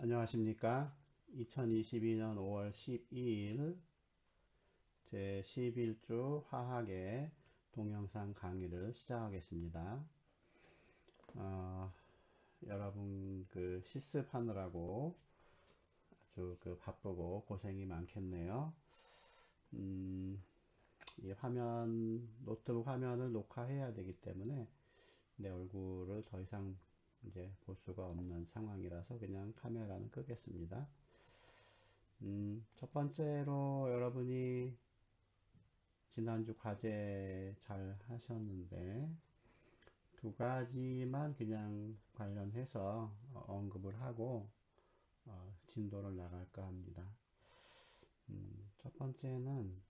안녕하십니까. 2022년 5월 12일 제 11주 화학의 동영상 강의를 시작하겠습니다. 어, 여러분 실습하느라고 아주 바쁘고 고생이 많겠네요. 이 노트북 화면을 녹화해야 되기 때문에 내 얼굴을 더 이상 이제 볼 수가 없는 상황이라서 그냥 카메라는 끄겠습니다. 첫 번째로 여러분이 지난주 과제 잘 하셨는데 두 가지만 그냥 관련해서 언급을 하고 진도를 나갈까 합니다. 첫 번째는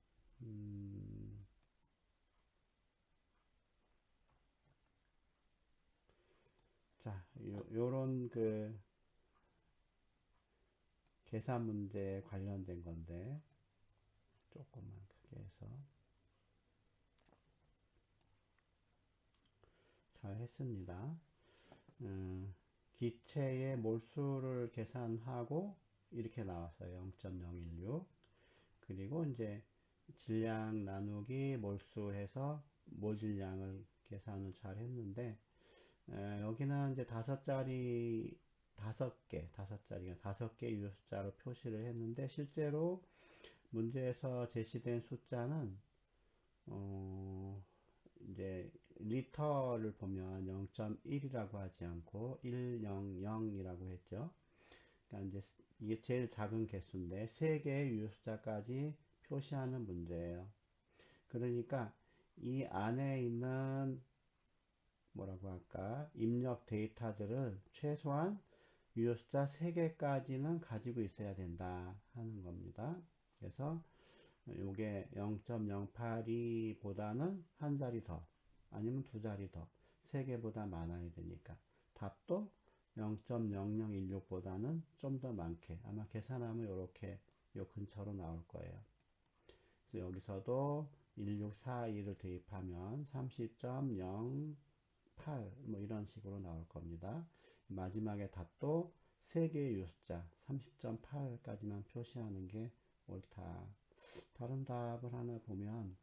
자, 요런 계산 문제에 관련된 건데 조금만 크게 해서 잘 했습니다. 기체의 몰수를 계산하고 이렇게 나왔어요. 0.016. 그리고 이제 질량 나누기 몰수해서 모질량을 계산을 잘 했는데 여기는 이제 다섯 개 유효숫자로 표시를 했는데 실제로 문제에서 제시된 숫자는 이제 리터를 보면 0.1이라고 하지 않고 100이라고 했죠. 그러니까 이제 이게 제일 작은 개수인데 세 개의 유효숫자까지 표시하는 문제예요. 그러니까 이 안에 있는 뭐라고 할까 입력 데이터들을 최소한 유효숫자 3개까지는 가지고 있어야 된다 하는 겁니다. 그래서 이게 0.082보다는 한 자리 더 아니면 두 자리 더 3개보다 많아야 되니까 답도 0.0016보다는 좀 더 많게 아마 계산하면 이렇게 요 근처로 나올 거예요. 그래서 여기서도 1642를 대입하면 30.08 뭐 이런 식으로 나올 겁니다. 마지막에 답도 3개의 유숫자 30.8까지만 표시하는 게 옳다. 다른 답을 하나 보면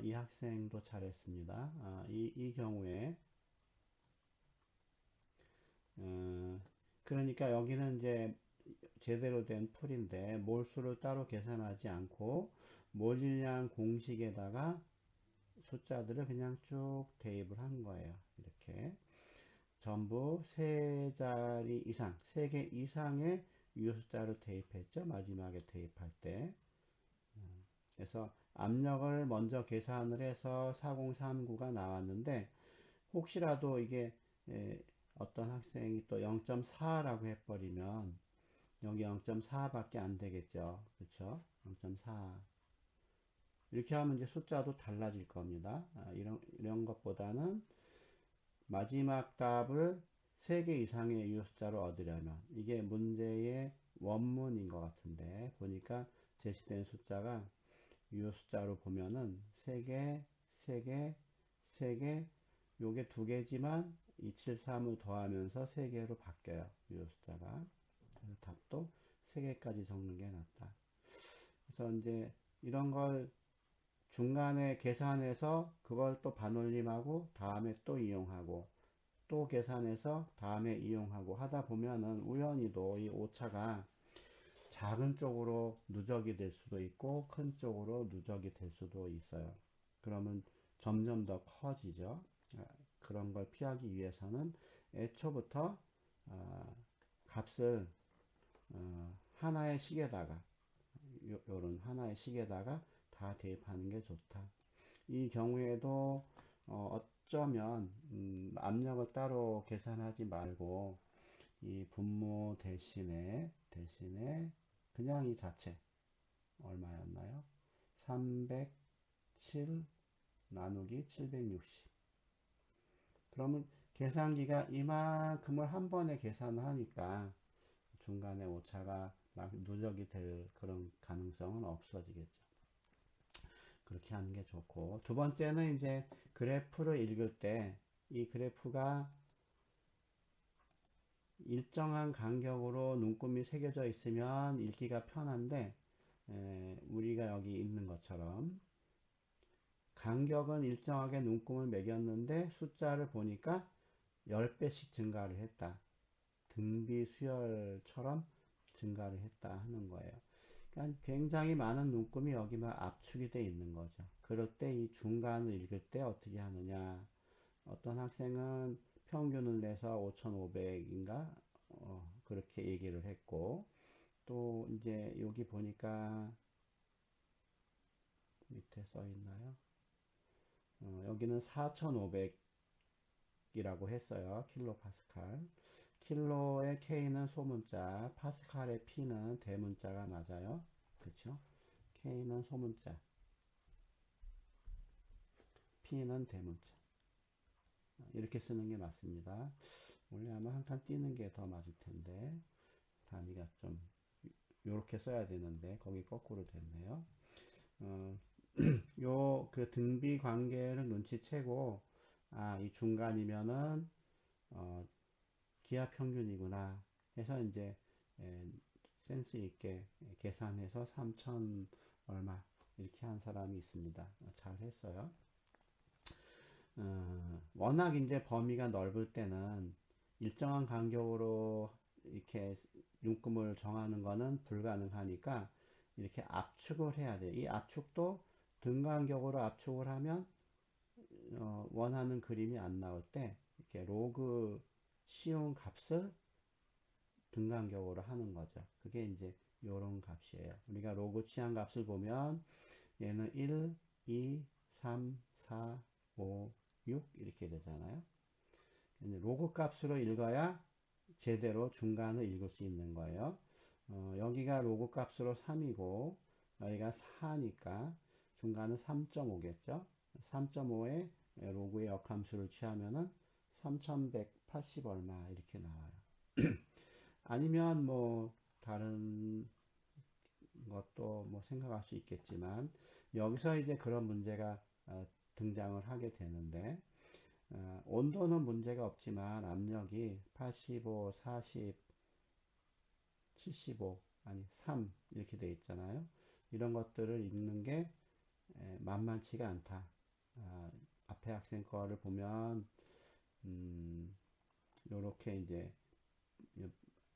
이 학생도 잘했습니다. 이 경우에 그러니까 여기는 이제 제대로 된 풀인데 몰수를 따로 계산하지 않고 몰질량 공식에다가 숫자들을 그냥 쭉 대입을 한 거예요. 이렇게 전부 세 자리 이상, 세 개 이상의 유효 숫자를 대입했죠. 마지막에 대입할 때. 그래서 압력을 먼저 계산을 해서 4039가 나왔는데 혹시라도 이게 어떤 학생이 또 0.4라고 해버리면 여기 0.4밖에 안 되겠죠. 그렇죠? 0.4 이렇게 하면 이제 숫자도 달라질 겁니다. 이런 것보다는 마지막 답을 3개 이상의 유효 숫자로 얻으려면 이게 문제의 원문인 것 같은데 보니까 제시된 숫자가 유효 숫자로 보면은 3개, 3개, 3개 요게 2개지만 273을 더하면서 3개로 바뀌어요. 유효 숫자가. 그래서 답도 3개까지 적는 게 낫다. 그래서 이제 이런 걸 중간에 계산해서 그걸 또 반올림하고 다음에 또 이용하고 또 계산해서 다음에 이용하고 하다 보면은 우연히도 이 오차가 작은 쪽으로 누적이 될 수도 있고 큰 쪽으로 누적이 될 수도 있어요. 그러면 점점 더 커지죠. 그런 걸 피하기 위해서는 애초부터 값을 하나의 식에다가 요런 하나의 식에다가 다 대입하는 게 좋다. 이 경우에도 어쩌면 압력을 따로 계산하지 말고 이 분모 대신에 그냥 이 자체 얼마였나요? 307 나누기 760. 그러면 계산기가 이만큼을 한 번에 계산을 하니까 중간에 오차가 막 누적이 될 그런 가능성은 없어지겠죠. 그렇게 하는 게 좋고 두 번째는 이제 그래프를 읽을 때 이 그래프가 일정한 간격으로 눈금이 새겨져 있으면 읽기가 편한데, 우리가 여기 있는 것처럼 간격은 일정하게 눈금을 매겼는데 숫자를 보니까 10배씩 증가를 했다. 등비 수열처럼 증가를 했다 하는 거예요. 그러니까 굉장히 많은 눈금이 여기만 압축이 되어 있는 거죠. 그럴 때 이 중간을 읽을 때 어떻게 하느냐. 어떤 학생은 평균을 내서 5,500인가 그렇게 얘기를 했고, 또 이제 여기 보니까 밑에 써 있나요? 여기는 4,500이라고 했어요. 킬로파스칼. 킬로의 K는 소문자, 파스칼의 P는 대문자가 맞아요. 그렇죠? K는 소문자, P는 대문자. 이렇게 쓰는 게 맞습니다. 원래 아마 한 칸 띄는 게 더 맞을 텐데 단위가 좀 요렇게 써야 되는데 거기 거꾸로 됐네요. 요 그 등비 관계를 눈치채고 이 중간이면은 기하 평균이구나 해서 이제 센스 있게 계산해서 3천 얼마 이렇게 한 사람이 있습니다. 잘 했어요. 워낙 이제 범위가 넓을 때는 일정한 간격으로 이렇게 윤금을 정하는 거는 불가능하니까 이렇게 압축을 해야 돼요. 이 압축도 등 간격으로 압축을 하면 원하는 그림이 안 나올 때 이렇게 로그 쉬운 값을 등 간격으로 하는 거죠. 그게 이제 요런 값이에요. 우리가 로그 취한 값을 보면 얘는 1, 2, 3, 4, 5, 6 이렇게 되잖아요. 로그 값으로 읽어야 제대로 중간을 읽을 수 있는 거예요. 여기가 로그 값으로 3이고 여기가 4니까 중간은 3.5겠죠. 3.5에 로그의 역함수를 취하면은 3180 얼마 이렇게 나와요. 아니면 뭐 다른 것도 뭐 생각할 수 있겠지만 여기서 이제 그런 문제가 등장을 하게 되는데 온도는 문제가 없지만 압력이 85, 40, 75 아니 3 이렇게 돼 있잖아요. 이런 것들을 읽는 게 만만치가 않다. 앞에 학생 거를 보면 요렇게 이제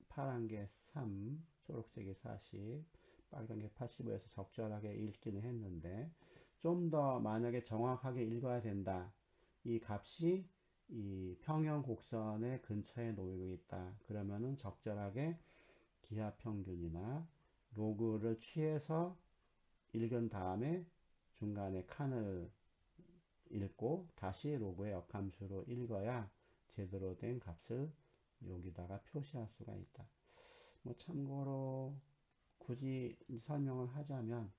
파란 게 3, 초록색이 40, 빨간 게 85에서 적절하게 읽기는 했는데 좀 더 만약에 정확하게 읽어야 된다. 이 값이 이 평형 곡선의 근처에 놓이고 있다. 그러면은 적절하게 기하 평균이나 로그를 취해서 읽은 다음에 중간에 칸을 읽고 다시 로그의 역함수로 읽어야 제대로 된 값을 여기다가 표시할 수가 있다. 뭐 참고로 굳이 설명을 하자면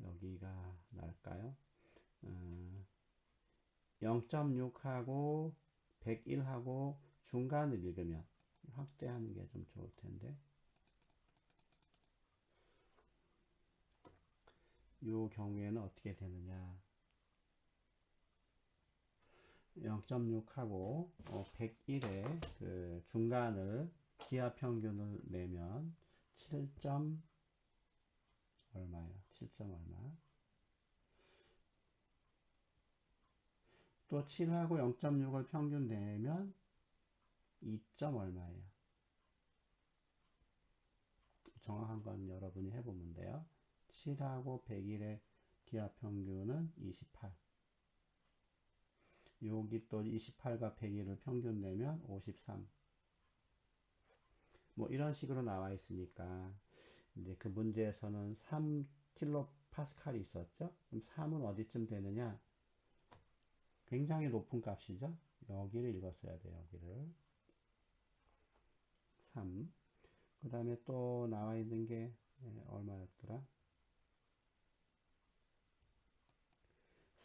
여기가 날까요? 0.6하고 101하고 중간을 읽으면 확대하는 게 좀 좋을 텐데 이 경우에는 어떻게 되느냐 0.6하고 101의 그 중간을 기하 평균을 내면 7. 얼마예요? 7점 얼마? 또 7하고 0.6을 평균 내면 2점 얼마예요? 정확한 건 여러분이 해보면 돼요. 7하고 101의 기하 평균은 28. 여기 또 28과 101을 평균 내면 53. 뭐 이런 식으로 나와 있으니까 이제 그 문제에서는 3kPa이 있었죠? 그럼 3은 어디쯤 되느냐? 굉장히 높은 값이죠? 여기를 읽었어야 돼요, 여기를. 3. 그 다음에 또 나와 있는 게 얼마였더라?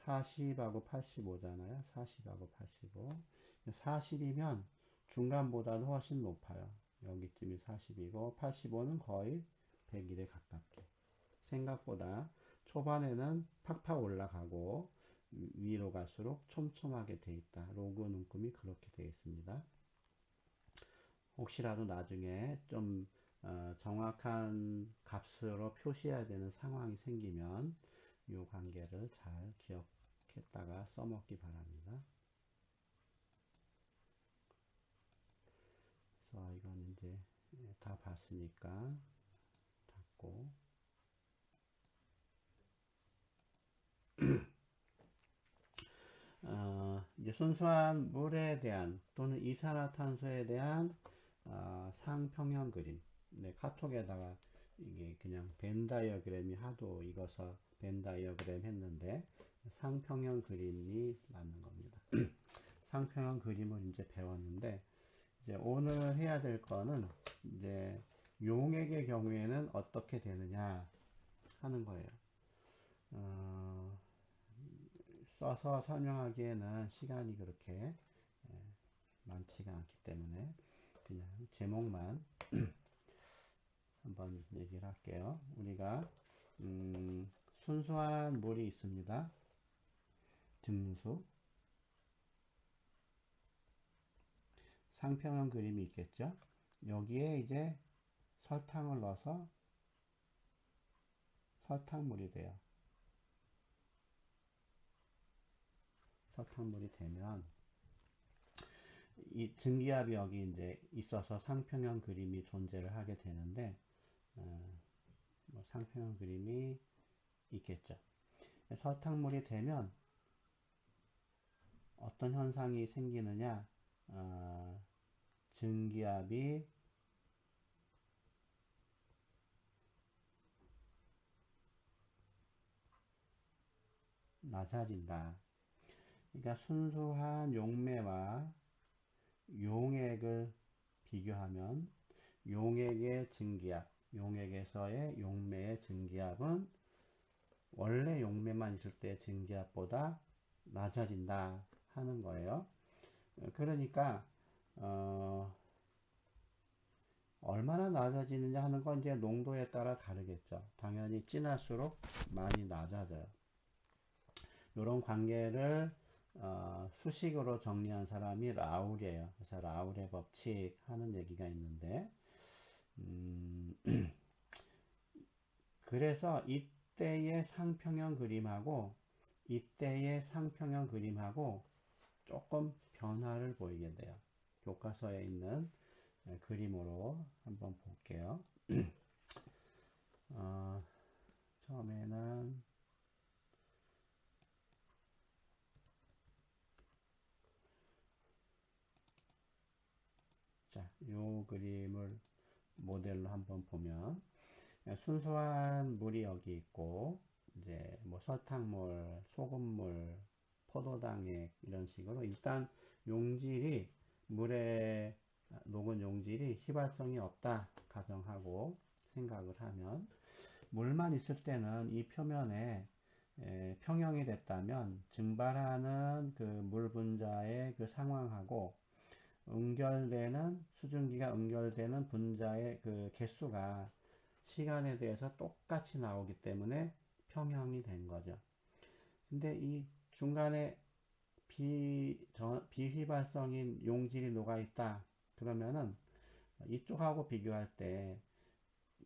40하고 85잖아요. 40하고 85. 40이면 중간보다는 훨씬 높아요. 여기쯤이 40이고 85는 거의 101에 가깝게. 생각보다 초반에는 팍팍 올라가고 위로 갈수록 촘촘하게 돼 있다. 로그 눈금이 그렇게 되어 있습니다. 혹시라도 나중에 좀 정확한 값으로 표시해야 되는 상황이 생기면 이 관계를 잘 기억했다가 써먹기 바랍니다. 그래서 이건 이제 다 봤으니까 닫고 이제 순수한 물에 대한 또는 이산화탄소에 대한 상평형 그림. 네, 카톡에다가 이게 그냥 벤 다이어그램이 하도 익어서 벤 다이어그램 했는데 상평형 그림이 맞는 겁니다. 상평형 그림을 이제 배웠는데 이제 오늘 해야 될 거는 이제 용액의 경우에는 어떻게 되느냐 하는 거예요. 써서 설명하기에는 시간이 그렇게 많지가 않기 때문에 그냥 제목만 한번 얘기를 할게요. 우리가 순수한 물이 있습니다. 증류수. 상평형 그림이 있겠죠. 여기에 이제 설탕을 넣어서 설탕물이 돼요. 설탕물이 되면 이 증기압이 여기 이제 있어서 상평형 그림이 존재를 하게 되는데 뭐 상평형 그림이 있겠죠. 설탕물이 되면 어떤 현상이 생기느냐, 증기압이 낮아진다. 그러니까 순수한 용매와 용액을 비교하면 용액의 증기압, 용액에서의 용매의 증기압은 원래 용매만 있을 때 증기압보다 낮아진다 하는 거예요. 그러니까 얼마나 낮아지느냐 하는 건 이제 농도에 따라 다르겠죠. 당연히 진할수록 많이 낮아져요. 이런 관계를 수식으로 정리한 사람이 라울이에요. 그래서 라울의 법칙 하는 얘기가 있는데 그래서 이때의 상평형 그림하고 이때의 상평형 그림하고 조금 변화를 보이게 돼요. 교과서에 있는 그림으로 한번 볼게요. 처음에는 자, 요 그림을 모델로 한번 보면 순수한 물이 여기 있고 이제 뭐 설탕물, 소금물, 포도당액 이런 식으로 일단 용질이 물에 녹은 용질이 휘발성이 없다 가정하고 생각을 하면 물만 있을 때는 이 표면에 평형이 됐다면 증발하는 그 물 분자의 그 상황하고 응결되는 수증기가 응결되는 분자의 그 개수가 시간에 대해서 똑같이 나오기 때문에 평형이 된 거죠. 근데 이 중간에 비휘발성인 용질이 녹아 있다 그러면은 이쪽하고 비교할 때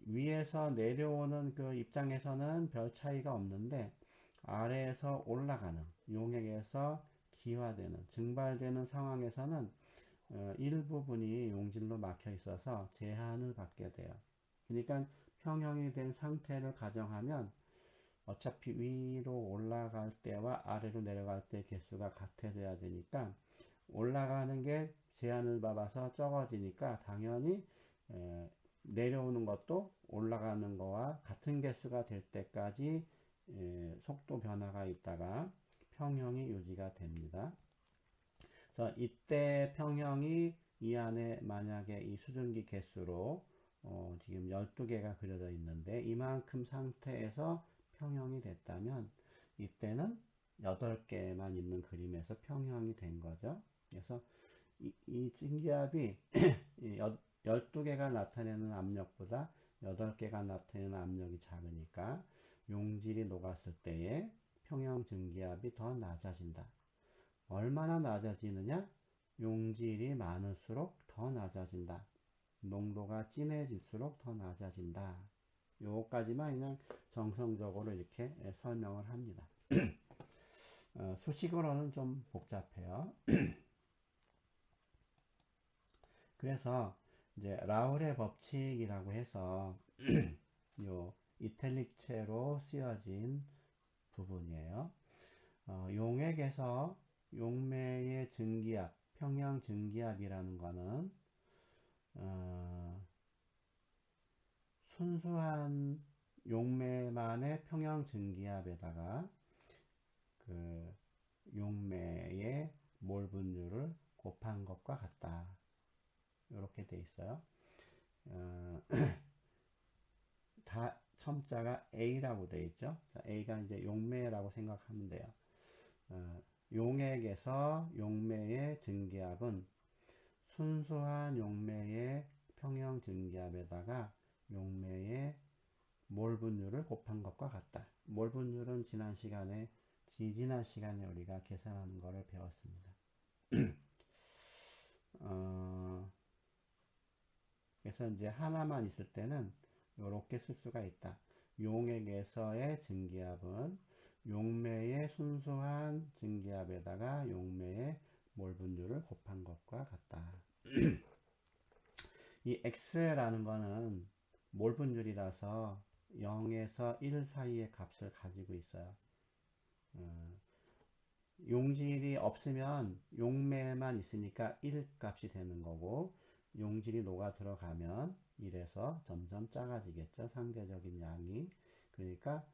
위에서 내려오는 그 입장에서는 별 차이가 없는데 아래에서 올라가는 용액에서 기화되는 증발되는 상황에서는 일부분이 용질로 막혀 있어서 제한을 받게 돼요. 그러니까 평형이 된 상태를 가정하면 어차피 위로 올라갈 때와 아래로 내려갈 때 개수가 같아져야 되니까 올라가는 게 제한을 받아서 적어지니까 당연히 내려오는 것도 올라가는 거와 같은 개수가 될 때까지 속도 변화가 있다가 평형이 유지가 됩니다. 그래서 이때 평형이 이 안에 만약에 이 수증기 개수로 지금 12개가 그려져 있는데 이만큼 상태에서 평형이 됐다면 이때는 8개만 있는 그림에서 평형이 된 거죠. 그래서 이 증기압이 12개가 나타내는 압력보다 8개가 나타내는 압력이 작으니까 용질이 녹았을 때의 평형 증기압이 더 낮아진다. 얼마나 낮아지느냐? 용질이 많을수록 더 낮아진다. 농도가 진해질수록 더 낮아진다. 요거까지만 그냥 정성적으로 이렇게 설명을 합니다. 수식어로는 좀 복잡해요. 그래서 이제 라울의 법칙이라고 해서 요 이탈릭체로 쓰여진 부분이에요. 용액에서 용매의 증기압, 평형 증기압이라는 거는 순수한 용매만의 평형 증기압에다가 그 용매의 몰 분율을 곱한 것과 같다. 이렇게 돼 있어요. 다 첨자가 A라고 돼 있죠. 자, A가 이제 용매라고 생각하면 돼요. 용액에서 용매의 증기압은 순수한 용매의 평형 증기압에다가 용매의 몰 분율을 곱한 것과 같다. 몰 분율은 지난 시간에 우리가 계산하는 것을 배웠습니다. 그래서 이제 하나만 있을 때는 이렇게 쓸 수가 있다. 용액에서의 증기압은 용매의 순수한 증기압에다가 용매의 몰 분율을 곱한 것과 같다. 이 x라는 거는 몰 분율이라서 0에서 1 사이의 값을 가지고 있어요. 용질이 없으면 용매만 있으니까 1 값이 되는 거고, 용질이 녹아 들어가면 1에서 점점 작아지겠죠. 상대적인 양이. 그러니까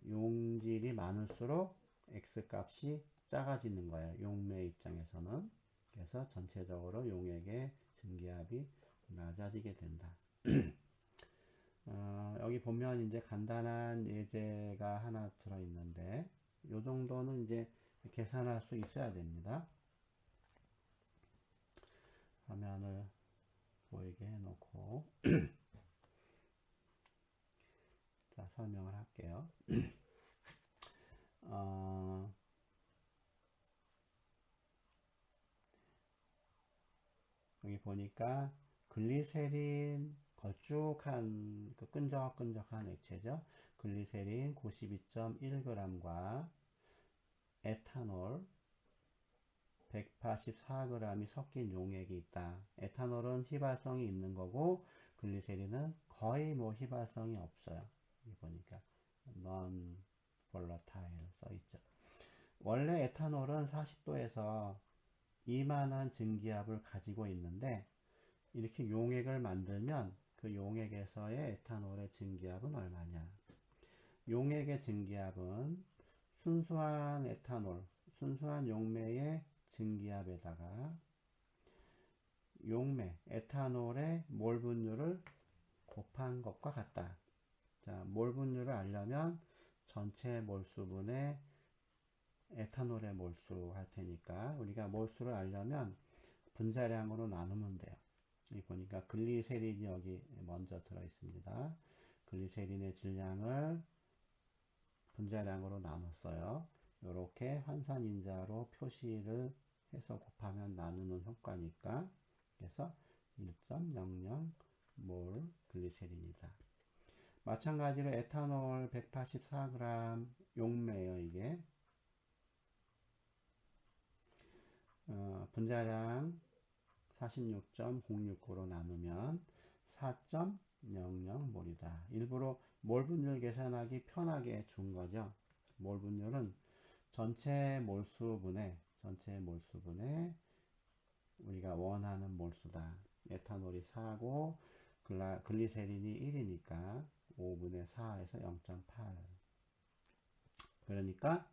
용질이 많을수록 x 값이 작아지는 거예요. 용매 입장에서는. 그래서 전체적으로 용액의 증기압이 낮아지게 된다. 여기 보면 이제 간단한 예제가 하나 들어있는데, 요 정도는 이제 계산할 수 있어야 됩니다. 화면을 보이게 해놓고 자, 설명을 할게요. 여기 보니까 글리세린 걸쭉한 그 끈적끈적한 액체죠. 글리세린 92.1g과 에탄올 184g이 섞인 용액이 있다. 에탄올은 휘발성이 있는 거고 글리세린은 거의 뭐 휘발성이 없어요. 여기 보니까 non-volatile 써있죠. 원래 에탄올은 40도에서 이만한 증기압을 가지고 있는데 이렇게 용액을 만들면 그 용액에서의 에탄올의 증기압은 얼마냐? 용액의 증기압은 순수한 에탄올, 순수한 용매의 증기압에다가 용매, 에탄올의 몰 분율을 곱한 것과 같다. 자, 몰 분율을 알려면 전체 몰수분의 에탄올의 몰수 할 테니까 우리가 몰수를 알려면 분자량으로 나누면 돼요. 여기 보니까 글리세린이 여기 먼저 들어 있습니다. 글리세린의 질량을 분자량으로 나눴어요. 이렇게 환산인자로 표시를 해서 곱하면 나누는 효과니까 그래서 1.00몰 글리세린이다. 마찬가지로 에탄올 184g 용매예요. 이게 분자량 46.069로 나누면 4.00몰이다. 일부러 몰 분율 계산하기 편하게 준 거죠. 몰 분율은 전체 몰수분의 우리가 원하는 몰수다. 에탄올이 4고 글리세린이 1이니까 5분의 4에서 0.8. 그러니까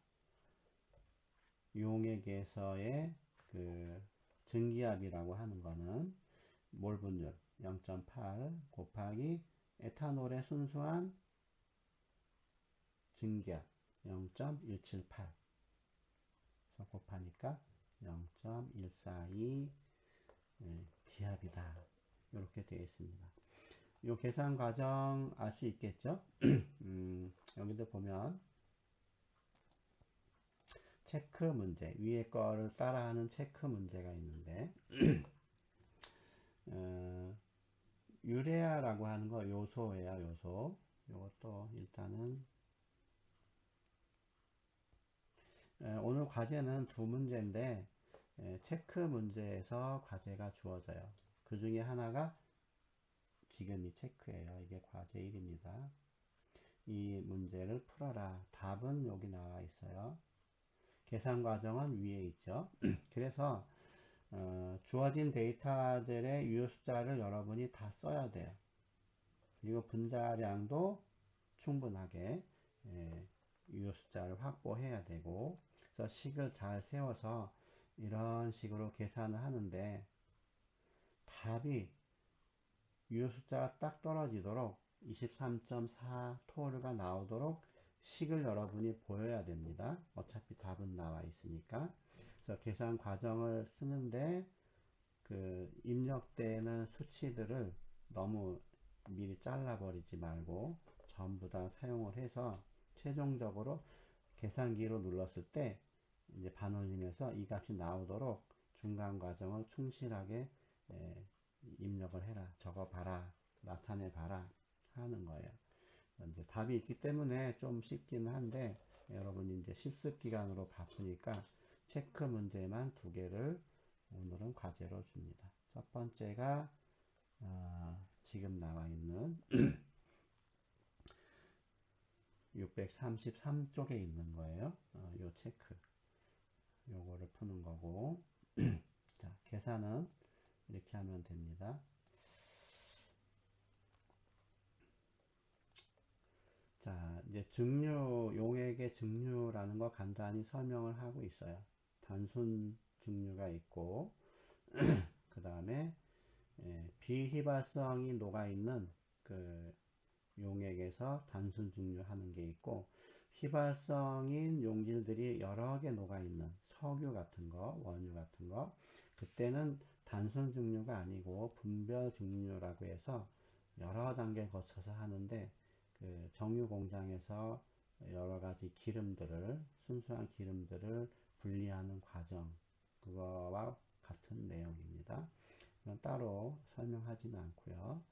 용액에서의 그 증기압이라고 하는 거는 몰 분율 0.8 곱하기 에탄올의 순수한 증기압 0.178 곱하니까 0.142 기압이다. 이렇게 되어 있습니다. 이 계산 과정 알 수 있겠죠? 여기도 보면 체크 문제, 위에 거를 따라하는 체크 문제가 있는데, 유레아라고 하는 거 요소예요, 요소. 요것도 일단은 오늘 과제는 두 문제인데 체크 문제에서 과제가 주어져요. 그 중에 하나가 지금 이 체크예요. 이게 과제 1입니다. 이 문제를 풀어라. 답은 여기 나와 있어요. 계산 과정은 위에 있죠. 그래서 주어진 데이터들의 유효 숫자를 여러분이 다 써야 돼요. 그리고 분자량도 충분하게 유효 숫자를 확보해야 되고, 그래서 식을 잘 세워서 이런 식으로 계산을 하는데 답이 유효 숫자가 딱 떨어지도록 23.4 토르가 나오도록 식을 여러분이 보여야 됩니다. 어차피 답은 나와 있으니까. 그래서 계산 과정을 쓰는데 그 입력되는 수치들을 너무 미리 잘라버리지 말고 전부 다 사용을 해서 최종적으로 계산기로 눌렀을 때 이제 반올림해서 이 값이 나오도록 중간 과정을 충실하게 입력을 해라, 적어봐라, 나타내봐라 하는 거예요. 이제 답이 있기 때문에 좀 쉽기는 한데 여러분이 이제 실습 기간으로 바쁘니까 체크 문제만 두 개를 오늘은 과제로 줍니다. 첫 번째가 지금 나와 있는 633쪽에 있는 거예요. 요 체크 요거를 푸는 거고 자, 계산은 이렇게 하면 됩니다. 자, 이제 증류, 용액의 증류라는 거 간단히 설명을 하고 있어요. 단순 증류가 있고, 그 다음에 비휘발성이 녹아있는 그 용액에서 단순 증류하는 게 있고, 휘발성인 용질들이 여러 개 녹아있는 석유 같은 거, 원유 같은 거, 그때는 단순 증류가 아니고 분별 증류라고 해서 여러 단계 거쳐서 하는데, 그 정유 공장에서 여러 가지 기름들을, 순수한 기름들을 분리하는 과정, 그거와 같은 내용입니다. 이건 따로 설명하지는 않고요.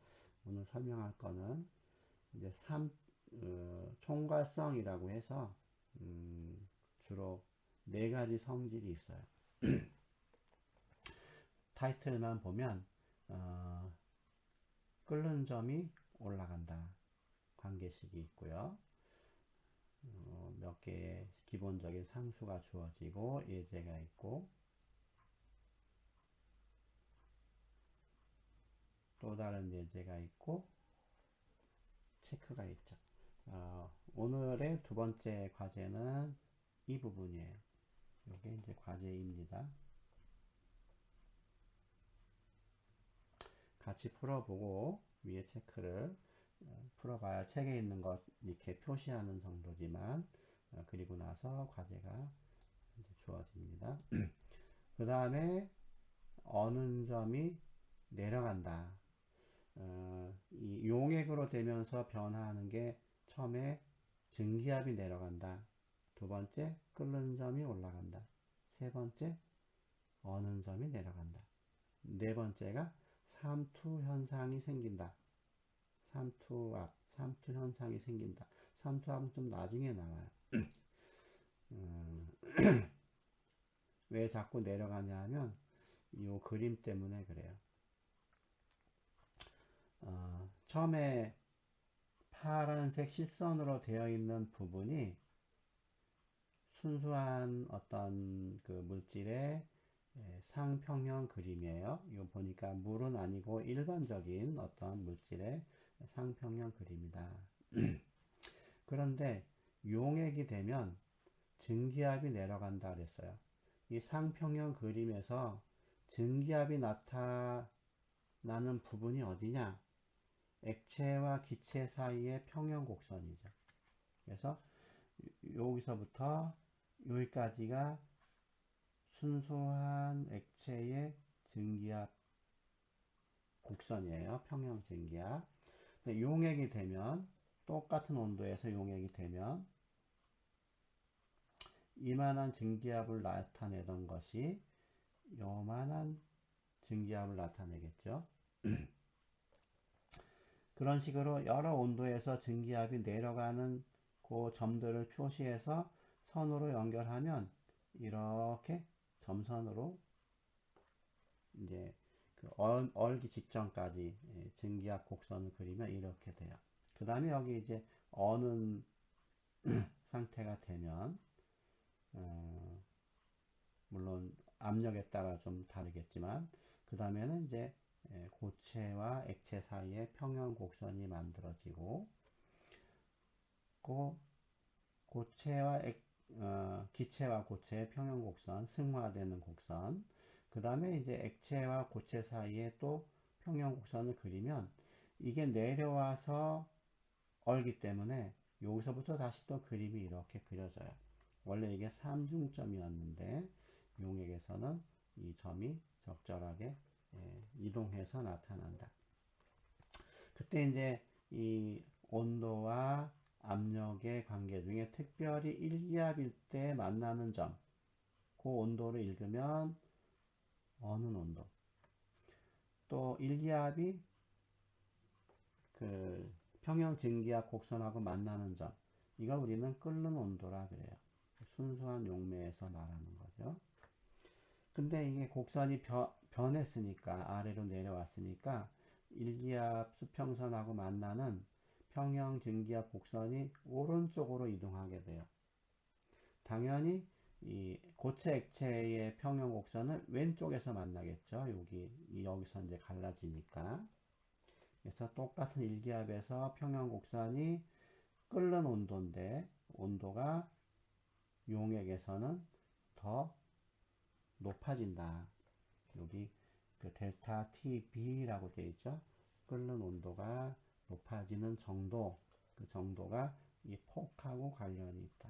오늘 설명할 거는 이제 총괄성이라고 해서 주로 네 가지 성질이 있어요. 타이틀만 보면 끓는 점이 올라간다 관계식이 있고요. 몇 개의 기본적인 상수가 주어지고 예제가 있고 또 다른 예제가 있고 체크가 있죠. 오늘의 두 번째 과제는 이 부분이에요. 이게 이제 과제입니다. 같이 풀어보고 위에 체크를 풀어봐야 책에 있는 것 이렇게 표시하는 정도지만 그리고 나서 과제가 이제 주어집니다. 그 다음에 어느 점이 내려간다. 이 용액으로 되면서 변화하는 게 처음에 증기압이 내려간다. 두 번째 끓는 점이 올라간다. 세 번째 어는 점이 내려간다. 네 번째가 삼투 현상이 생긴다. 삼투압, 삼투 현상이 생긴다. 삼투압은 좀 나중에 나와요. 왜 자꾸 내려가냐 하면 이 그림 때문에 그래요. 처음에 파란색 실선으로 되어 있는 부분이 순수한 어떤 그 물질의 상평형 그림이에요. 이거 보니까 물은 아니고 일반적인 어떤 물질의 상평형 그림이다. 그런데 용액이 되면 증기압이 내려간다 그랬어요. 이 상평형 그림에서 증기압이 나타나는 부분이 어디냐? 액체와 기체 사이의 평형 곡선이죠. 그래서 여기서부터 여기까지가 순수한 액체의 증기압 곡선이에요. 평형 증기압. 용액이 되면 똑같은 온도에서 용액이 되면 이만한 증기압을 나타내던 것이 요만한 증기압을 나타내겠죠. 그런 식으로 여러 온도에서 증기압이 내려가는 그 점들을 표시해서 선으로 연결하면 이렇게 점선으로 이제 그 얼기 직전까지 증기압 곡선을 그리면 이렇게 돼요. 그 다음에 여기 이제 어는 상태가 되면 물론 압력에 따라 좀 다르겠지만 그 다음에는 이제 고체와 액체 사이에 평형 곡선이 만들어지고 그 기체와 고체의 평형 곡선, 승화되는 곡선, 그 다음에 이제 액체와 고체 사이에 또 평형 곡선을 그리면 이게 내려와서 얼기 때문에 여기서부터 다시 또 그림이 이렇게 그려져요. 원래 이게 삼중점이었는데 용액에서는 이 점이 적절하게 이동해서 나타난다. 그때 이제 이 온도와 압력의 관계 중에 특별히 일기압일 때 만나는 점, 그 온도를 읽으면 어는 온도. 또 일기압이 그 평형 증기압 곡선하고 만나는 점, 이걸 우리는 끓는 온도라 그래요. 순수한 용매에서 말하는 거죠. 근데 이게 곡선이 변했으니까 아래로 내려왔으니까 일기압 수평선하고 만나는 평형 증기압 곡선이 오른쪽으로 이동하게 돼요. 당연히 이 고체 액체의 평형 곡선은 왼쪽에서 만나겠죠. 여기서 이제 갈라지니까. 그래서 똑같은 일기압에서 평형 곡선이 끓는 온도인데 온도가 용액에서는 더 높아진다. 여기 그 델타 TB라고 되어 있죠. 끓는 온도가 높아지는 정도, 그 정도가 이 폭하고 관련이 있다.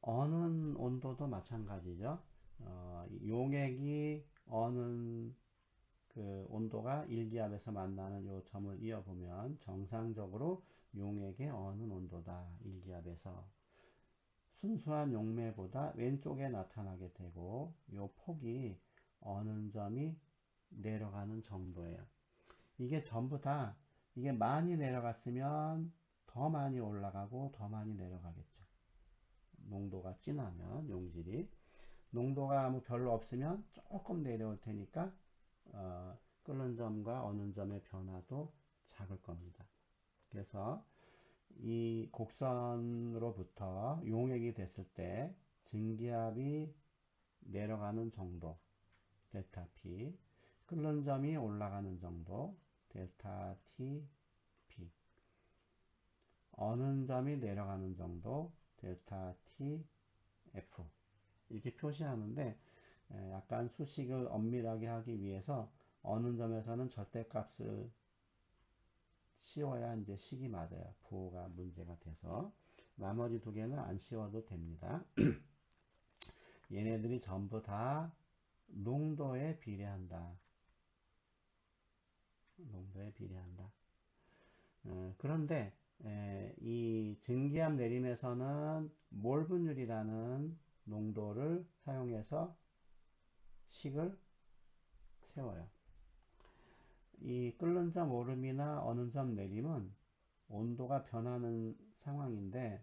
어는 온도도 마찬가지죠. 용액이 어는 그 온도가 일기압에서 만나는 요 점을 이어보면 정상적으로 용액의 어는 온도다. 일기압에서 순수한 용매보다 왼쪽에 나타나게 되고 요 폭이 어는 점이 내려가는 정도예요. 이게 전부 다 이게 많이 내려갔으면 더 많이 올라가고 더 많이 내려가겠죠. 농도가 진하면 용질이 농도가 뭐 별로 없으면 조금 내려올 테니까 끓는 점과 어는 점의 변화도 작을 겁니다. 그래서 이 곡선으로부터 용액이 됐을 때 증기압이 내려가는 정도 델타 P, 끓는 점이 올라가는 정도 델타 T P, 어는 점이 내려가는 정도 델타 T F 이렇게 표시하는데 약간 수식을 엄밀하게 하기 위해서 어느 점에서는 절대값을 씌워야 이제 식이 맞아요. 부호가 문제가 돼서 나머지 두 개는 안 씌워도 됩니다. 얘네들이 전부 다 농도에 비례한다. 농도에 비례한다. 그런데 이 증기압 내림에서는 몰 분율이라는 농도를 사용해서 식을 세워요. 이 끓는 점 오름이나 어느 점 내림은 온도가 변하는 상황인데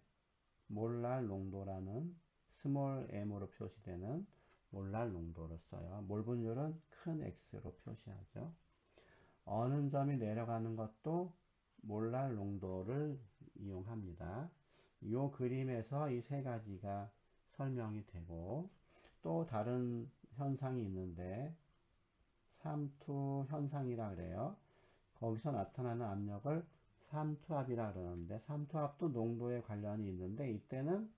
몰랄 농도라는 스몰 m으로 표시되는 몰랄 농도를 써요. 몰 분율은 큰 X로 표시하죠. 어느 점이 내려가는 것도 몰랄 농도를 이용합니다. 이 그림에서 이 세 가지가 설명이 되고 또 다른 현상이 있는데 삼투 현상이라 그래요. 거기서 나타나는 압력을 삼투압이라 그러는데 삼투압도 농도에 관련이 있는데 이때는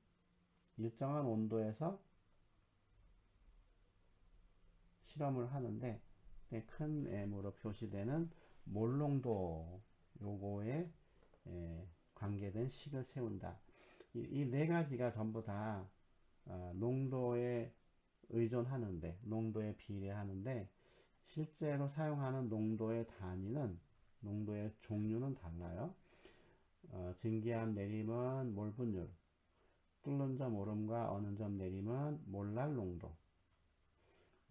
일정한 온도에서 실험을 하는데 큰 M으로 표시되는 몰농도 요거에 관계된 식을 세운다. 이 네 가지가 전부 다 농도에 의존하는데 농도에 비례하는데 실제로 사용하는 농도의 단위는 농도의 종류는 달라요. 증기압 내림은 몰 분율, 끓는 점 오름과 어는 점 내림은 몰랄 농도,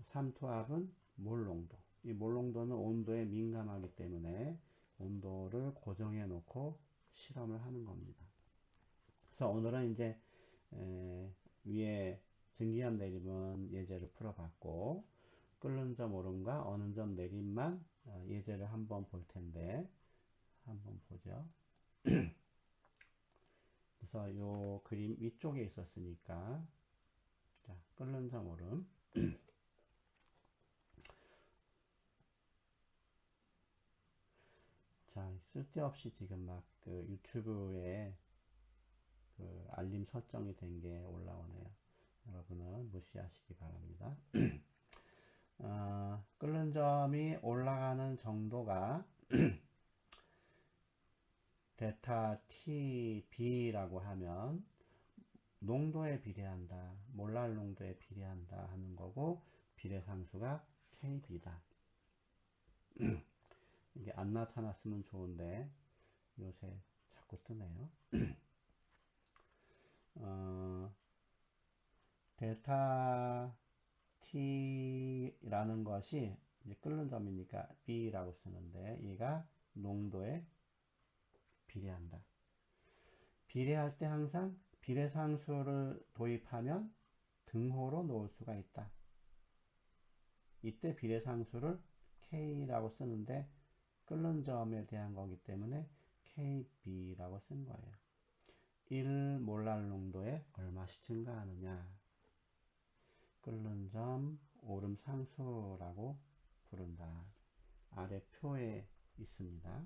삼투압은 몰 농도. 이 몰 농도는 온도에 민감하기 때문에 온도를 고정해 놓고 실험을 하는 겁니다. 그래서 오늘은 이제 위에 증기압 내림은 예제를 풀어봤고, 끓는 점 오름과 어는 점 내림만 예제를 한번 볼 텐데, 한번 보죠. 그래서 요 그림 위쪽에 있었으니까, 자, 끓는 점 오름. 자, 쓸데없이 지금 막 그 유튜브에 그 알림 설정이 된 게 올라오네요. 여러분은 무시하시기 바랍니다. 끓는 점이 올라가는 정도가 데타 TB라고 하면 농도에 비례한다, 몰랄 농도에 비례한다 하는 거고, 비례상수가 KB다. 이게 안 나타났으면 좋은데 요새 자꾸 뜨네요. 데타 T라는 것이 이제 끓는 점이니까 B라고 쓰는데, 얘가 농도에 비례한다. 비례할 때 항상 비례상수를 도입하면 등호로 놓을 수가 있다. 이때 비례상수를 K라고 쓰는데 끓는 점에 대한 거기 때문에 KB라고 쓴 거예요. 1몰랄 농도에 얼마씩 증가하느냐, 끓는 점 오름 상수라고 부른다. 아래 표에 있습니다.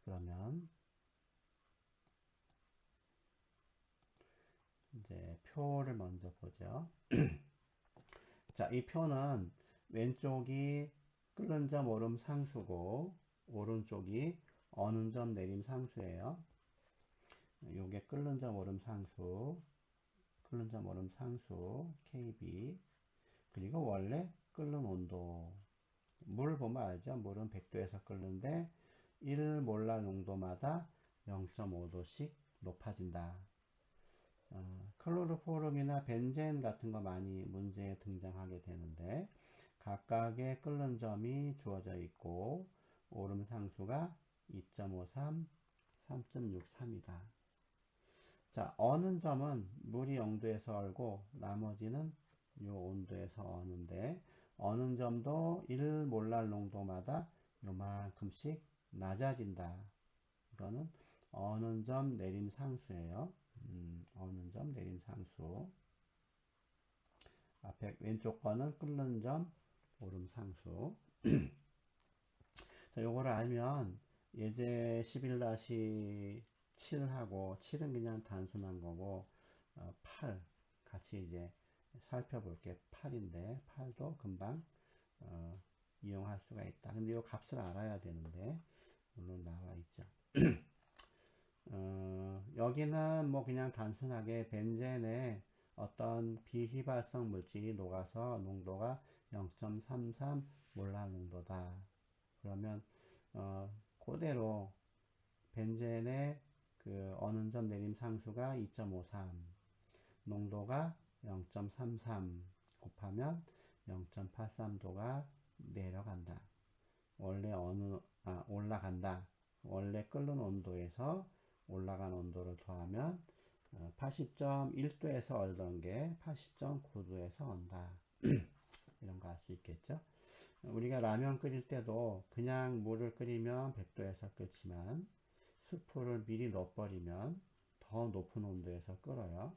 그러면 이제 표를 먼저 보죠. 자, 이 표는 왼쪽이 끓는 점 오름 상수고 오른쪽이 어는 점 내림 상수예요. 요게 끓는 점 오름 상수, 끓는 점 오름 상수 KB, 그리고 원래 끓는 온도. 물 보면 알죠? 물은 100도에서 끓는데 1몰랄 농도마다 0.5도씩 높아진다. 클로로포름이나 벤젠 같은 거 많이 문제에 등장하게 되는데, 각각의 끓는 점이 주어져 있고 오름 상수가 2.53, 3.63이다. 자, 어는 점은 물이 0도에서 얼고 나머지는 요 온도에서 어는데, 어는 점도 1몰랄 농도마다 요만큼씩 낮아진다. 이거는 어는 점 내림 상수예요. 어는 점 내림 상수. 앞에 왼쪽 거는 끓는 점 오름 상수. 자, 요거를 알면 예제 11-7하고 7은 그냥 단순한 거고, 8 같이 이제 살펴볼게. 8인데 8도 금방 이용할 수가 있다. 근데 이 값을 알아야 되는데 물론 나와 있죠. 여기는 뭐 그냥 단순하게 벤젠에 어떤 비휘발성 물질이 녹아서 농도가 0.33 몰랄 농도다. 그러면 그대로 벤젠의 그 어는 점 내림 상수가 2.53, 농도가 0.33 곱하면 0.83도가 내려간다. 원래 올라간다. 원래 끓는 온도에서 올라간 온도를 더하면 80.1도에서 얼던 게 80.9도에서 온다. 이런 거 알 수 있겠죠? 우리가 라면 끓일 때도 그냥 물을 끓이면 100도에서 끓지만 수프를 미리 넣어버리면 더 높은 온도에서 끓어요.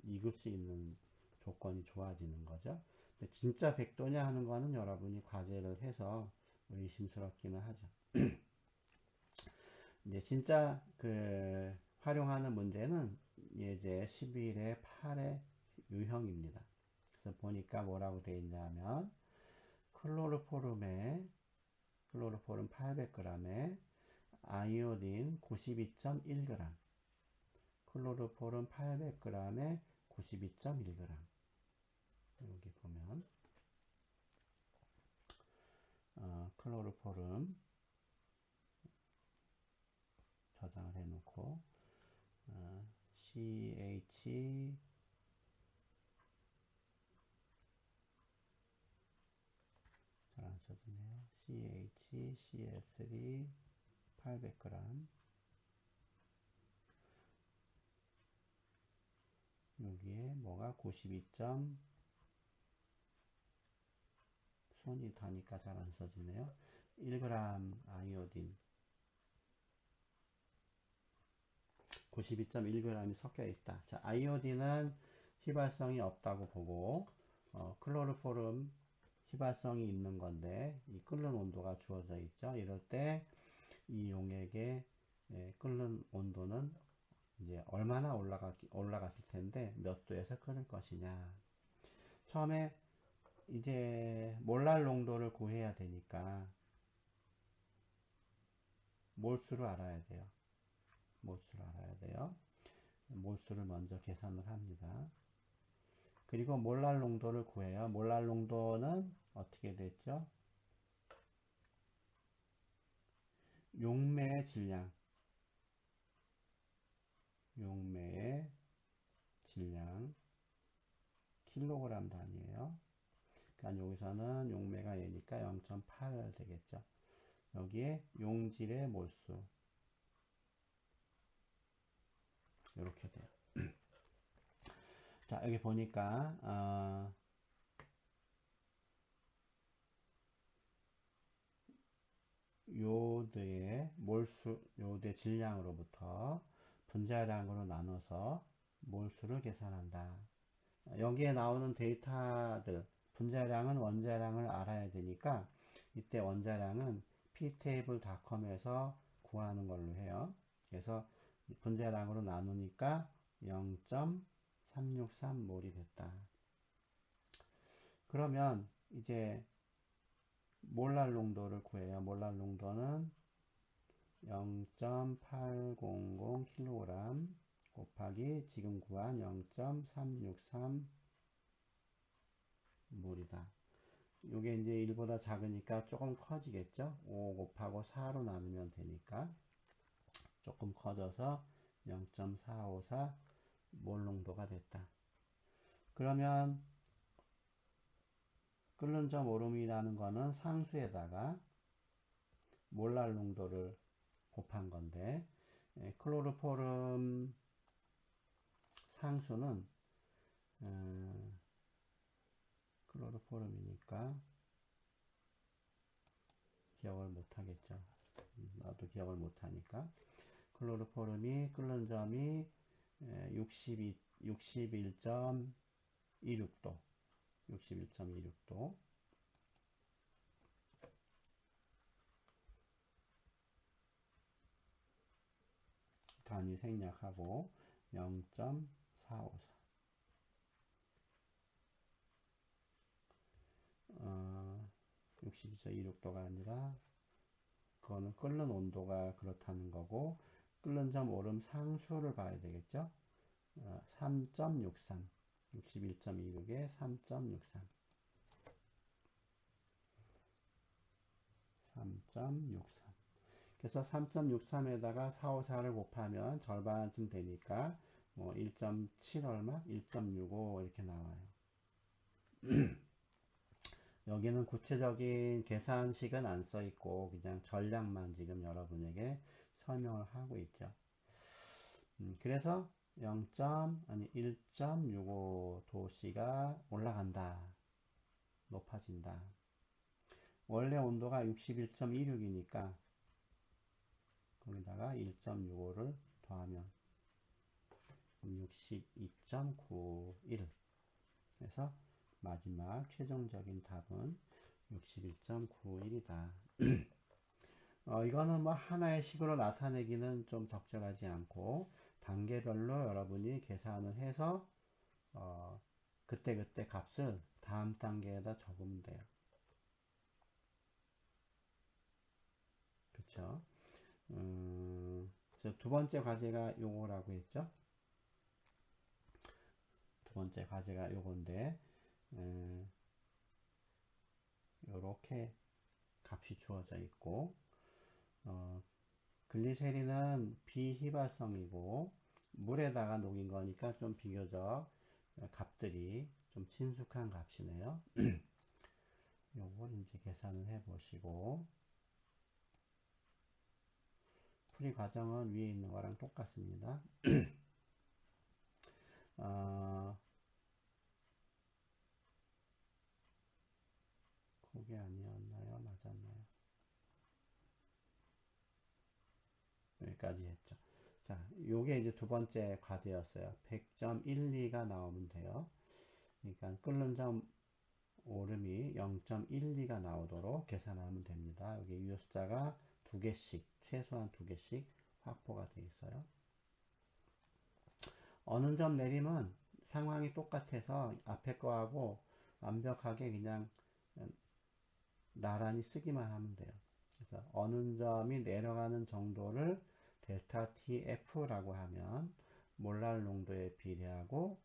익을 수 있는 조건이 좋아지는 거죠. 근데 진짜 100도냐 하는 거는 여러분이 과제를 해서 의심스럽기는 하죠. 이제 진짜 그 활용하는 문제는 예제 11의 8의 유형입니다. 그래서 보니까 뭐라고 되어 있냐면 클로로포름 800g에 아이오딘 92.1g, 클로로포름 800g에 92.1g. 여기 보면 클로로포름 저장을 해놓고 않고 CH 잘 안 써지네요. CH CL3 800g 여기에 뭐가 92점 손이 다니까 잘 안 써지네요. 1g 아이오딘 92.1g이 섞여 있다. 자, 아이오딘은 휘발성이 없다고 보고 클로로포름 휘발성이 있는 건데 이 끓는 온도가 주어져 있죠. 이럴 때 이 용액의 끓는 온도는 이제 얼마나 올라갔을 텐데 몇 도에서 끓을 것이냐. 처음에 이제 몰랄 농도를 구해야 되니까 몰수를 알아야 돼요. 몰수를 알아야 돼요. 몰수를 먼저 계산을 합니다. 그리고 몰랄 농도를 구해요. 몰랄 농도는 어떻게 됐죠? 용매의 질량, 용매의 질량, 킬로그램 단위예요. 그러니까 여기서는 용매가 얘니까 0.8 되겠죠. 여기에 용질의 몰수 이렇게 돼요. 자, 여기 보니까 요드의 몰수, 요드의 질량으로부터 분자량으로 나눠서 몰수를 계산한다. 여기에 나오는 데이터들, 분자량은 원자량을 알아야 되니까 이때 원자량은 ptable.com에서 구하는 걸로 해요. 그래서 분자량으로 나누니까 0.363몰이 됐다. 그러면 이제 몰랄 농도를 구해요. 몰랄 농도는 0.800kg 곱하기 지금 구한 0.363 몰이다. 이게 이제 1보다 작으니까 조금 커지겠죠? 5 곱하고 4로 나누면 되니까 조금 커져서 0.454 몰 농도가 됐다. 그러면 끓는 점 오름이라는 거는 상수에다가 몰랄 농도를 곱한 건데 클로로포름 상수는 클로로포름이니까 기억을 못하겠죠. 나도 기억을 못하니까 클로로포름이 끓는 점이 61.26도 61.26도 단위 생략하고 0.454 62.26도가 아니라 그거는 끓는 온도가 그렇다는 거고 끓는 점 오름 상수를 봐야 되겠죠. 3.63 61.26에 3.63 3.63 그래서 3.63에다가 454를 곱하면 절반쯤 되니까 뭐 1.7 얼마? 1.65 이렇게 나와요. 여기는 구체적인 계산식은 안 써 있고 그냥 전략만 지금 여러분에게 설명을 하고 있죠. 그래서 1.65도씨가 올라간다. 높아진다. 원래 온도가 61.26이니까 거기다가 1.65를 더하면 62.91 그래서 마지막 최종적인 답은 61.91이다. 이거는 뭐 하나의 식으로 나타내기는 좀 적절하지 않고 단계별로 여러분이 계산을 해서 그때그때 값을 다음 단계에다 적으면 돼요. 그쵸? 두 번째 과제가 요거라고 했죠? 두 번째 과제가 요건데 요렇게 값이 주어져 있고 글리세린은 비휘발성이고 물에다가 녹인 거니까 좀 비교적 값들이 좀 친숙한 값이네요. 요걸 이제 계산을 해 보시고 풀이 과정은 위에 있는 거랑 똑같습니다. 어, 그게 아니었나요? 맞았나요? 여기까지 했죠. 자, 요게 이제 두 번째 과제였어요. 100.12가 나오면 돼요. 그러니까 끓는 점 오름이 0.12가 나오도록 계산하면 됩니다. 여기 유효 숫자가 두 개씩, 최소한 두 개씩 확보가 되어 있어요. 어느 점 내림은 상황이 똑같아서 앞에 거하고 완벽하게 그냥 나란히 쓰기만 하면 돼요. 그래서 어느 점이 내려가는 정도를 델타 TF라고 하면 몰랄 농도에 비례하고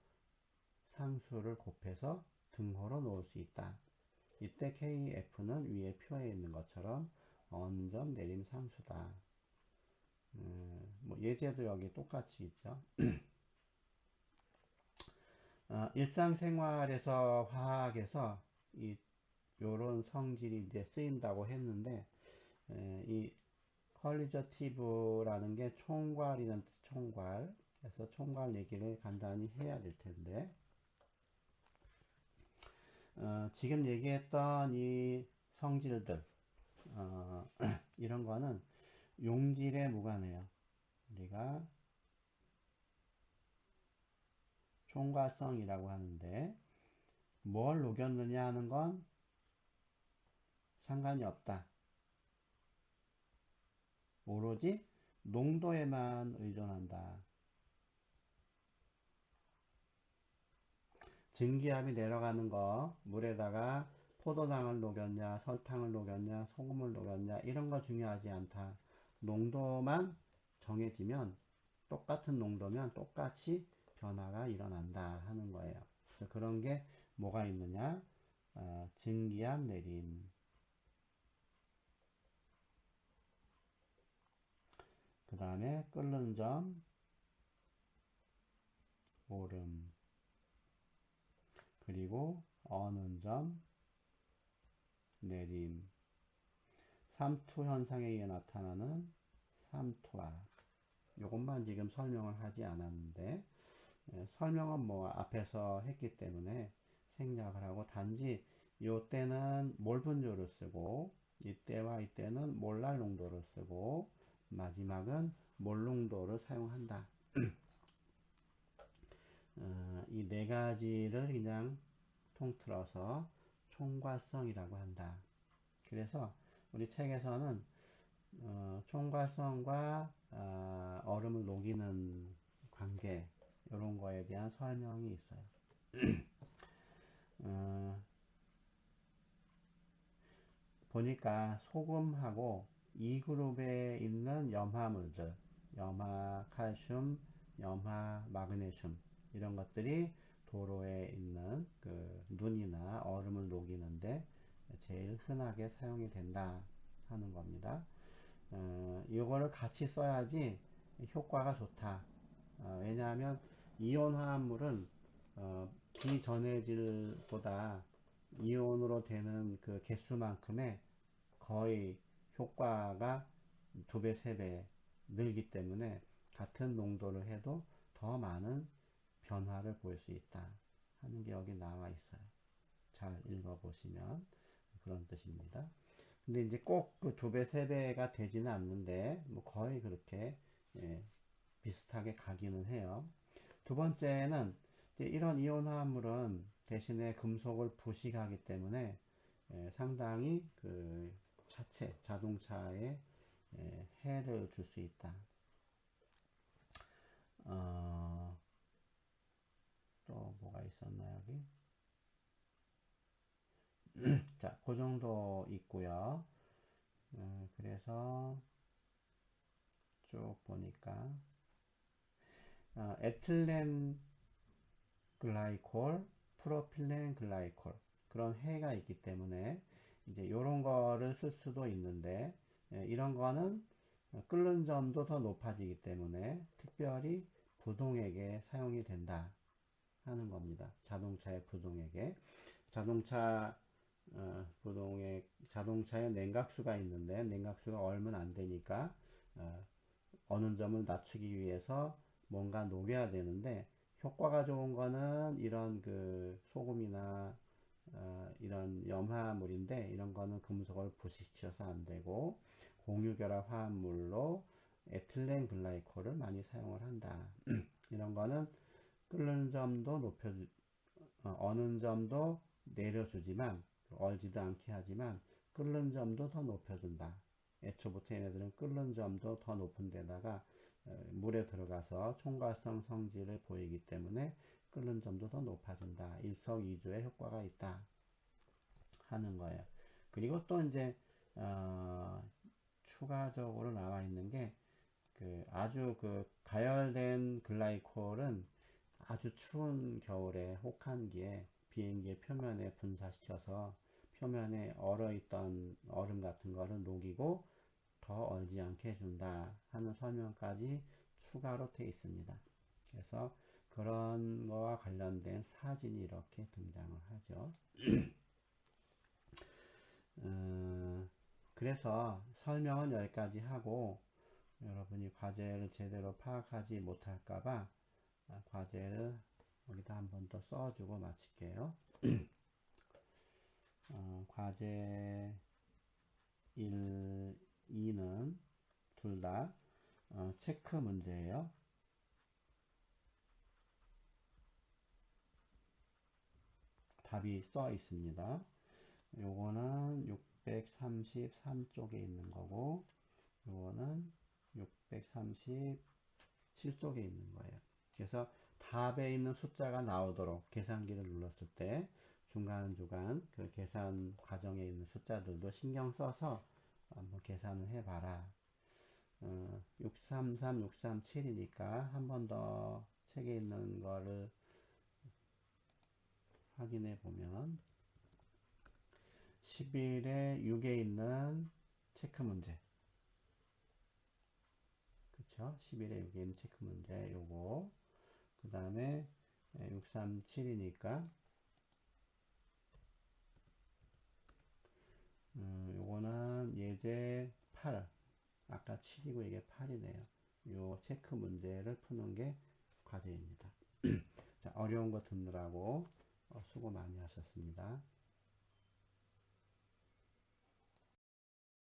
상수를 곱해서 등호로 놓을 수 있다. 이때 KF는 위에 표에 있는 것처럼 어느 점 내림 상수다. 뭐 예제도 여기 똑같이 있죠. 일상생활에서 화학에서 요런 성질이 이제 쓰인다고 했는데 이 퀄리저티브라는 게 총괄이라는 뜻, 총괄. 그래서 총괄 얘기를 간단히 해야 될 텐데 지금 얘기했던 이 성질들 이런 거는 용질에 무관해요. 우리가 총괄성이라고 하는데 뭘 녹였느냐 하는 건 상관이 없다. 오로지 농도에만 의존한다. 증기압이 내려가는 거, 물에다가 포도당을 녹였냐, 설탕을 녹였냐, 소금을 녹였냐, 이런 거 중요하지 않다. 농도만 정해지면 똑같은 농도면 똑같이 변화가 일어난다 하는 거예요. 그래서 그런 게 뭐가 있느냐? 증기압 내림. 그 다음에 끓는 점, 오름. 그리고 어는 점, 내림. 삼투 현상에 의해 나타나는 삼투압. 이것만 지금 설명을 하지 않았는데 설명은 뭐 앞에서 했기 때문에 생략을 하고 단지 이때는 몰 분율을 쓰고 이때와 이때는 몰랄 농도를 쓰고 마지막은 몰 농도를 사용한다. 이 네 가지를 그냥 통틀어서 총괄성이라고 한다. 그래서 우리 책에서는 총괄성과 얼음을 녹이는 관계 이런 거에 대한 설명이 있어요. 보니까 소금하고 2그룹에 있는 염화물들, 염화 칼슘, 염화 마그네슘 이런 것들이 도로에 있는 그 눈이나 얼음을 녹이는데 제일 흔하게 사용이 된다 하는 겁니다. 이거를 같이 써야지 효과가 좋다. 왜냐하면 이온 화합물은 비전해질보다 이온으로 되는 그 개수만큼의 거의 효과가 2배, 3배 늘기 때문에 같은 농도를 해도 더 많은 변화를 볼 수 있다 하는 게 여기 나와 있어요. 잘 읽어보시면 그런 뜻입니다. 근데 이제 꼭 그 2배, 3배가 되지는 않는데 뭐 거의 그렇게 비슷하게 가기는 해요. 두 번째는 이런 이온 화합물은 대신에 금속을 부식하기 때문에 상당히 그 차체, 자동차에 해를 줄 수 있다. 또 뭐가 있었나요, 여기? 자, 그 정도 있고요. 그래서 쭉 보니까 에틸렌 글라이콜, 프로필렌 글라이콜 그런 해가 있기 때문에 이제 이런 거를 쓸 수도 있는데 이런 거는 끓는 점도 더 높아지기 때문에 특별히 부동액에 사용이 된다 하는 겁니다. 자동차의 부동액에. 자동차 자동차에 냉각수가 있는데 냉각수가 얼면 안 되니까 어느 점을 낮추기 위해서 뭔가 녹여야 되는데 효과가 좋은 거는 이런 그 소금이나 이런 염화물인데 이런 거는 금속을 부식시켜서 안 되고 공유결합 화합물로 에틸렌 글라이콜을 많이 사용을 한다. 이런 거는 끓는 점도 어느 점도 내려주지만 얼지도 않게 하지만 끓는 점도 더 높여준다. 애초부터 얘네들은 끓는 점도 더 높은 데다가 물에 들어가서 촉과성 성질을 보이기 때문에 끓는 점도 더 높아진다. 일석이조의 효과가 있다 하는 거예요. 그리고 또 이제 추가적으로 나와 있는 게 아주 가열된 글라이콜은 아주 추운 겨울에 혹한기에 비행기의 표면에 분사시켜서 표면에 얼어있던 얼음 같은 거를 녹이고 더 얼지 않게 해준다 하는 설명까지 추가로 되어 있습니다. 그래서 그런 거와 관련된 사진이 이렇게 등장을 하죠. 그래서 설명은 여기까지 하고 여러분이 과제를 제대로 파악하지 못할까봐 과제를 여기다 한 번 더 써주고 마칠게요. 과제 1, 2는 둘 다 체크 문제예요. 답이 써 있습니다. 요거는 633쪽에 있는 거고 요거는 637쪽에 있는 거예요. 그래서 답에 있는 숫자가 나오도록 계산기를 눌렀을 때 중간중간 그 계산 과정에 있는 숫자들도 신경 써서 한번 계산을 해봐라. 633, 637이니까 한 번 더 책에 있는 거를 확인해 보면 11에 6에 있는 체크 문제, 그쵸? 11에 6에 있는 체크 문제 요거, 그 다음에 637이니까 요거는 예제 8, 아까 7이고 이게 8이네요. 요 체크 문제를 푸는 게 과제입니다. 자, 어려운 거 듣느라고 수고 많이 하셨습니다.